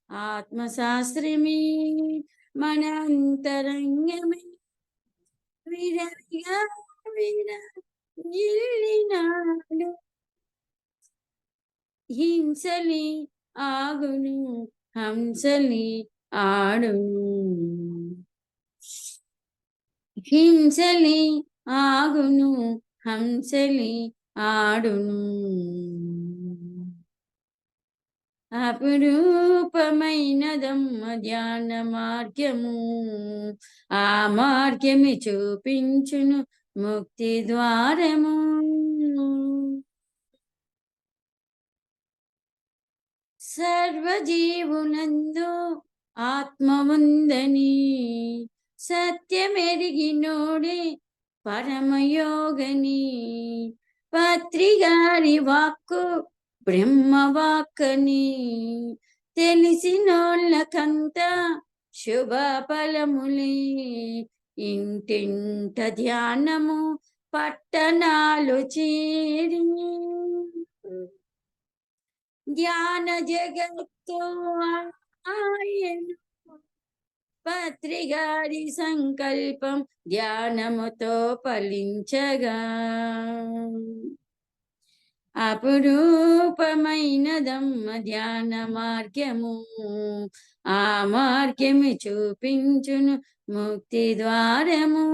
ఆత్మశాస్త్రమే మన అంతరంగమే విరవిగా విరజిల్లినాడు. హింసలి ఆగును హంసలి ఆడును, హింసలి ఆగును హంసలి ఆడును. అపురూపమైనదమ్మ ధ్యాన మార్గము, ఆ మార్గమి చూపించును ముక్తి ద్వారము. సర్వజీవునందు ఆత్మ ఉందని సత్యమెరిగినోడే పరమయోగని. పత్రిగారి వాక్కు బ్రహ్మవాక్కని తెలిసినోళ్ళకంత శుభ ఫలములే. ఇంటింట ధ్యానము పట్టణాలు చేరి ధ్యాన జగత్తు ఆయను. పత్రిగారి సంకల్పం ధ్యానముతో ఫలించగా. అపురూపమైనదమ్మ ధ్యాన మార్గము, ఆ మార్గమి చూపించును ముక్తి ద్వారము.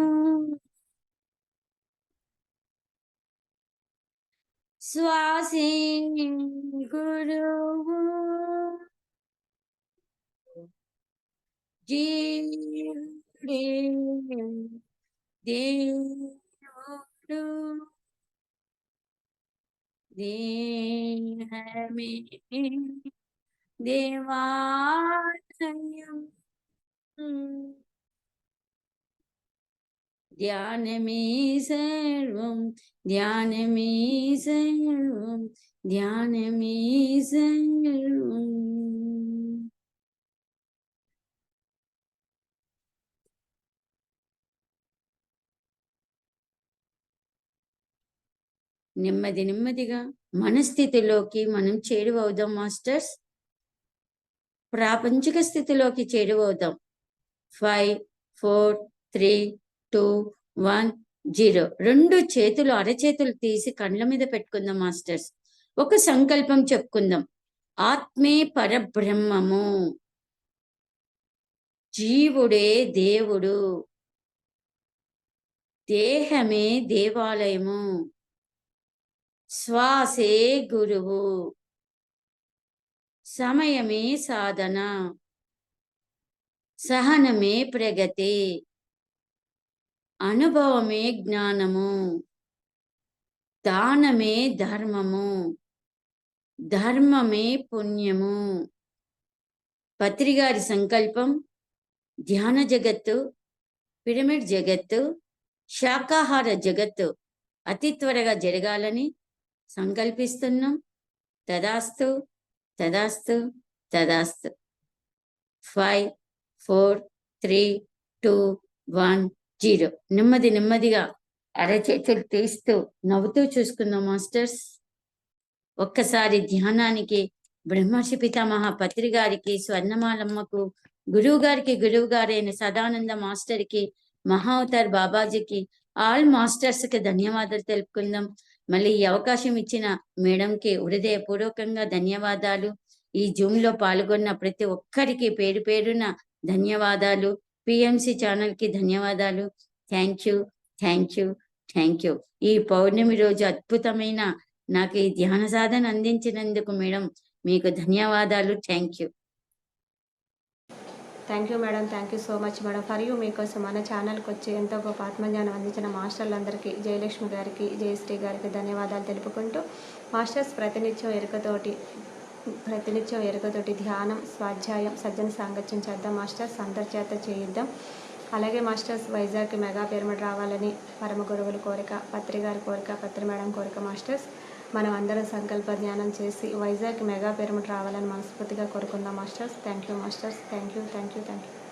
శ్వాసే గురువు జీవుడే దేవుడు, దేహమే దేవాలయం. ధ్యానమే సర్వం ధ్యానమే సర్వం ధ్యానమే సర్వం. నెమ్మది నెమ్మదిగా మనస్థితిలోకి మనం చేరువవుదాం మాస్టర్స్. ప్రాపంచిక స్థితిలోకి చేరువవుదాం. 5, 4, 3, 2, 1, 0. రెండు చేతులు అరచేతులు తీసి కండ్ల మీద పెట్టుకుందాం మాస్టర్స్. ఒక సంకల్పం చెప్పుకుందాం. ఆత్మే పరబ్రహ్మము, జీవుడే దేవుడు, దేహమే దేవాలయము, శ్వాసే గురువు, సమయమే సాధన, సహనమే ప్రగతి, అనుభవమే జ్ఞానము. దానమే ధర్మము, ధర్మమే పుణ్యము. పత్రి గారి సంకల్పం ధ్యాన జగత్తు, పిరమిడ్ జగత్తు, శాకాహార జగత్తు అతి త్వరగా జరగాలని సంకల్పిస్తున్నాం. తదాస్తు, తదాస్తు, తదాస్తు. 5, 4, 3, 2, 1, 0. నెమ్మదిగా అరచేతులు తీస్తూ నవ్వుతూ చూసుకుందాం మాస్టర్స్. ఒక్కసారి ధ్యానానికి బ్రహ్మర్షి పితామహ పత్రి గారికి, స్వర్ణమాలమ్మకు, గురువు గారైన సదానంద మాస్టర్కి, మహావతార్ బాబాజీకి, ఆల్ మాస్టర్స్ కి ధన్యవాదాలు తెలుపుకుందాం. మళ్ళీ ఈ అవకాశం ఇచ్చిన మేడంకి హృదయపూర్వకంగా ధన్యవాదాలు. ఈ జూమ్ లో పాల్గొన్న ప్రతి ఒక్కరికి పేరు పేరున ధన్యవాదాలు. పిఎంసి ఛానల్ కి ధన్యవాదాలు. Thank you, thank you, thank you. ఈ పౌర్ణమి రోజు అద్భుతమైన నాకు ఈ ధ్యాన సాధన అందించినందుకు మేడం మీకు ధన్యవాదాలు. Thank you. Thank you madam, thank you so much madam. For you మీకోసం మన ఛానల్కి వచ్చి ఎంతో గొప్ప ఆత్మజ్ఞానం అందించిన మాస్టర్లందరికీ, జయలక్ష్మి గారికి, జయశ్రీ గారికి ధన్యవాదాలు తెలుపుకుంటూ, మాస్టర్స్ ప్రతినిత్యం ఎరుకతోటి ధ్యానం, స్వాధ్యాయం, సజ్జన సాంగత్యం చేద్దాం మాస్టర్స్. అంతర్చేత చేయిద్దాం. అలాగే మాస్టర్స్ వైజాగ్ మెగా పిరమిడ్ రావాలని పరమ గురువుల కోరిక, పత్రి గారి కోరిక, పత్రి మేడం కోరిక మాస్టర్స్. మనం అందరం సంకల్ప ధ్యానం చేసి వైజాగ్ మెగా పిరమిడ్ రావాలని మనస్ఫూర్తిగా కోరుకుందాం masters. Thank you masters. Thank you, thank you, thank you.